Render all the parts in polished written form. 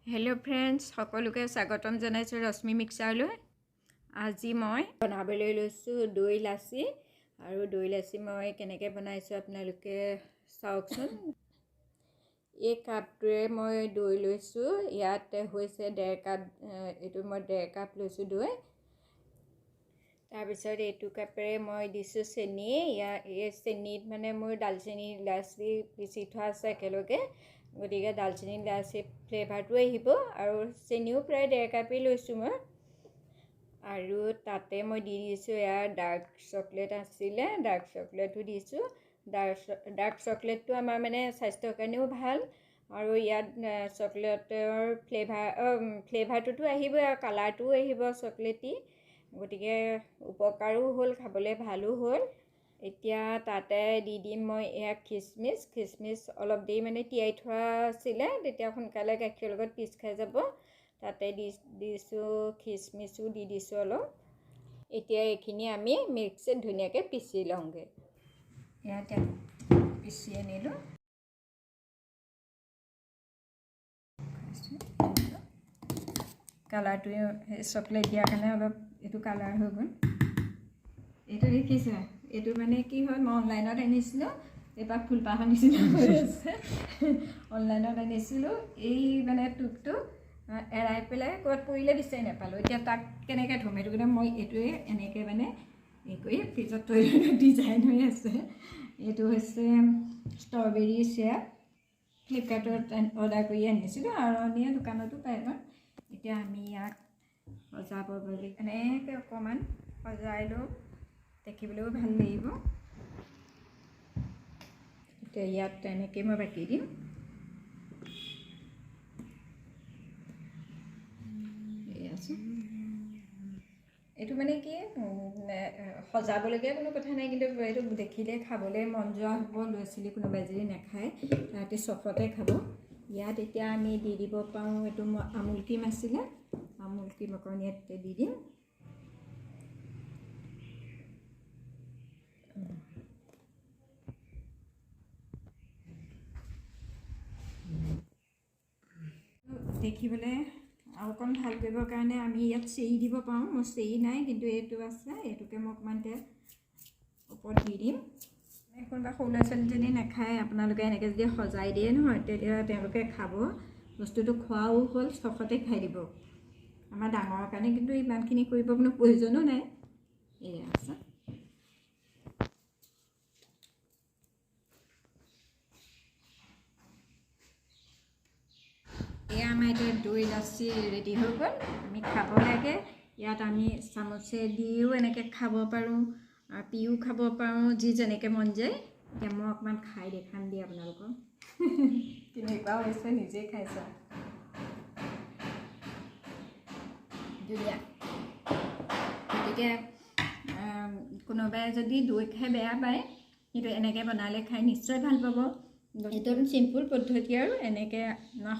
hello friends সকলোকে স্বাগতম জনাইছো ৰশ্মি মিক্সাৰলৈ আজি মই বনাবলৈ লৈছো দৈ লাছি আৰু দৈ লাছি মই কেনেকৈ বনাইছো আপোনালোকে চাওকচোন এক কাপটোৱে মই দৈ লৈছো ইয়াতে হৈছে 1.5 কাপ এটো মই 1.5 কাপ লৈছো দৈ তাৰ পিছত এটো কাপৰে মই দিছো চেনি এই চেনিত মানে মোৰ দালচেনি ইলাচি পিচি থোৱা আছে একেলগে গতিকে দালচেনি ইলাচি ফ্লেভাৰটো আহিব আৰু চেনিও প্ৰায় 1.5 কাপেই লৈছোঁ মই আৰু তাতে মই দি দিছোঁ ইয়াৰ ডাৰ্ক চকলেট আছিলে ডাৰ্ক চকলেটো দিছোঁ ডাৰ্ক চকলেটটো আমাৰ মানে স্বাস্থ্যৰ কাৰণেও ভাল আৰু ইয়াত চকলেটৰ ফ্লেভাৰটোতো আহিবই আৰু কালাৰটোও আহিব চকলেটি গতিকে উপকাৰো হ'ল খাবলৈ ভালো হ'ল এতিয়া তাতে দি দিম মই এয়া খিচমিচ অলপ দেৰি মানে তিয়াই থোৱা আছিলে তেতিয়া সোনকালে গাখীৰৰ লগত পিচ খাই যাব তাতে দিছোঁ খিচমিচো দি দিছোঁ অলপ এতিয়া এইখিনি আমি মিক্সিত ধুনীয়াকৈ পিচি লওঁগৈ ইয়াতে পিচি আনিলোঁ কালাৰটো চকলেট দিয়াৰ কাৰণে অলপ এইটো কালাৰ হৈ গ'ল এইটো দেখিছা এইটো মানে কি হয় মই অনলাইনত আনিছিলোঁ এবাৰ ফুলপাহৰ নিচিনা হৈ আছে অনলাইনত আনিছিলোঁ এই মানে টুকটো এৰাই পেলাই ক'ত পৰিলে বিচাৰি নাপালোঁ এতিয়া তাক কেনেকৈ থ'ম সেইটো কাৰণে মই এইটোৱে এনেকৈ মানে এই কৰি ফ্ৰিজত থৈ ডিজাইন হৈ আছে এইটো হৈছে ষ্ট্ৰবেৰী শ্বেক ফ্লিপকাৰ্টত অৰ্ডাৰ কৰি আনিছিলোঁ আৰু অন্য দোকানতো পায় ন এতিয়া আমি ইয়াক সজাব বুলি এনেকৈ অকণমান সজাই লওঁ দেখিবলৈও ভাল লাগিব এতিয়া ইয়াত তেনেকৈ মই বাকি দিম এইটো মানে কি সজাবলগীয়া কোনো কথা নাই কিন্তু এইটো দেখিলে খাবলৈ মন যোৱা হ'ব ল'ৰা ছোৱালী কোনোবাই যদি নাখায় তাহাঁতি চখতে খাব ইয়াত এতিয়া আমি দি দিব পাৰোঁ এইটো আমুল ক্ৰীম আছিলে আমুল ক্ৰীম অকণ ইয়াতে দি দিম দেখিবলৈ আৰু অকণ ভাল কৰিবৰ কাৰণে আমি ইয়াত চেৰি দিব পাৰোঁ মোৰ চেৰি নাই কিন্তু এইটো আছে এইটোকে মই অকণমান ওপৰত দি দিম কোনোবা সৰু ল'ৰা ছোৱালী যদি নাখায় আপোনালোকে এনেকৈ যদি সজাই দিয়ে নহয় তেতিয়া তেওঁলোকে খাব বস্তুটো খোৱাও হ'ল চখতে খাই দিব আমাৰ ডাঙৰৰ কাৰণে কিন্তু ইমানখিনি কৰিব কোনো প্ৰয়োজনো নাই এয়া আছে এয়া আমাৰ এতিয়া দৈ লাছি ৰেডি হৈ গ'ল আমি খাব লাগে ইয়াত আমি চামুচে দিও এনেকৈ খাব পাৰোঁ পিও খাব পাৰোঁ যি যেনেকৈ মন যায় এতিয়া মই অকণমান খাই দেখাম দিয়ে আপোনালোকক কেনেকুৱা হৈছে নিজেই খাইছা ধুনীয়া গতিকে কোনোবাই যদি দৈ খাই বেয়া পায় কিন্তু এনেকৈ বনালে খাই নিশ্চয় ভাল পাব এইটো চিম্পুল পদ্ধতি আৰু এনেকৈ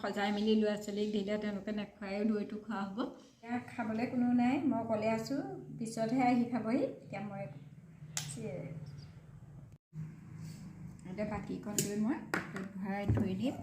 সজাই মেলি ল'ৰা ছোৱালীক দিলে তেওঁলোকে নাখায়ো দৈটো খোৱা হ'ব এতিয়া খাবলৈ কোনো নাই মই অকলে আছোঁ পিছতহে আহি খাবহি এতিয়া মই এতিয়া বাকীকণ লৈ মই ভৰাই থৈ দিম